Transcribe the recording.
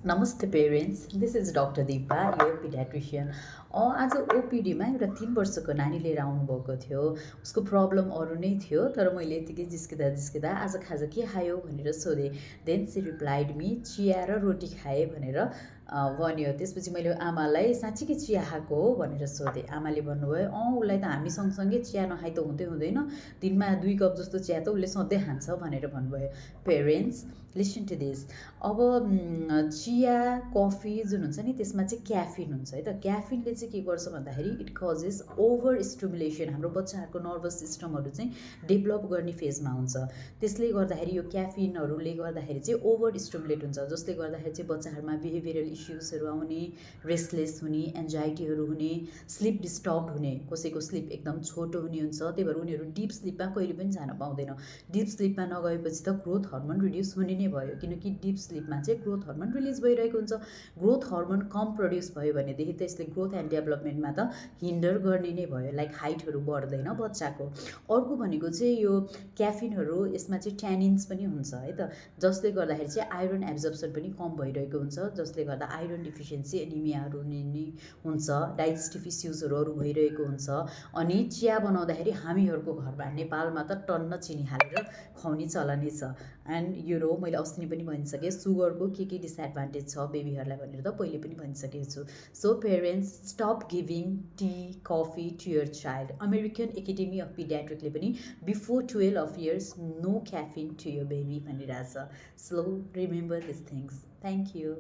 नमस्ते parents, this is doctor Deepa, यो paediatrician. आज ओपिडीमा एउटा 3 वर्षको नानी लिएर आउनुभएको थियो। उसको प्रब्लम अरू नै थियो, तर मैले यतिकै जिस्किँदा जिस्किँदा आज खाजा के खायो भनेर सोधेँ। देन सी रिप्लाइड मी चिया र रोटी खाएँ भनेर भन्यो। त्यसपछि मैले आमालाई साँच्चीकै चिया खाएको हो भनेर सोधेँ। आमाले भन्नुभयो उसलाई त हामी सँगसँगै चिया नखाइ त हुँदैन, दिनमा 2 कप जस्तो चिया त उसले सधैँ खान्छ भनेर भन्नुभयो। Parents listen to this. अब चिया कफी जुन हुन्छ नि त्यसमा चाहिँ क्याफिन हुन्छ है त। क्याफिनले चाहिँ के गर्छ भन्दाखेरि इट कजेस ओभर स्टिमुलेसन। हाम्रो बच्चाहरूको नर्भस सिस्टमहरू चाहिँ डेभलप गर्ने फेजमा हुन्छ। त्यसले गर्दाखेरि यो क्याफिनहरूले गर्दाखेरि चाहिँ ओभर स्टिमुलेट हुन्छ, जसले गर्दाखेरि चाहिँ बच्चाहरूमा बिहेभियरल इस्युजहरू आउने, रेस्टलेस हुने, एन्जाइटीहरू हुने, स्लिप डिस्टर्ब हुने, कसैको स्लिप एकदम छोटो हुने हुन्छ। त्यही भएर उनीहरू डिप स्लिपमा कहिले पनि जान पाउँदैन। डिप स्लिपमा नगएपछि त ग्रोथ हर्मोन रिड्युस हुने नै भयो, किनकि डिप स्लिपमा चाहिँ ग्रोथ हर्मोन रिलिज भइरहेको हुन्छ। ग्रोथ हर्मोन कम प्रड्युस भयो भनेदेखि त यसले ग्रोथ एन्ड डेभलपमेन्टमा त हिन्डर गर्ने नै भयो, लाइक हाइटहरू बढ्दैन बच्चाको। अर्को भनेको चाहिँ यो क्याफिनहरू, यसमा चाहिँ ट्यानिन्स पनि हुन्छ है त, जसले गर्दाखेरि चाहिँ आइरन एब्जर्प्सन पनि कम भइरहेको हुन्छ, जसले गर्दा आइरन डिफिसियन्सी एनिमियाहरू नि हुन्छ, डाइजेस्टिभ इस्युजहरू अरू भइरहेको हुन्छ। अनि चिया बनाउँदाखेरि हामीहरूको घरमा नेपालमा त टन्न चिनी हालेर खुवाउने चलनै छ। एन्ड मैले अस्ति नै पनि भनिसकेँ सुगरको के डिसएडभान्टेज छ बेबीहरूलाई भनेर त पहिले पनि भनिसकेको छु। So parents, stop giving tea coffee to your child. American academy of पिडियाट्रिकले पनि before 12 years no caffeine to your baby भनिरहेछ। So remember this things. Thank you.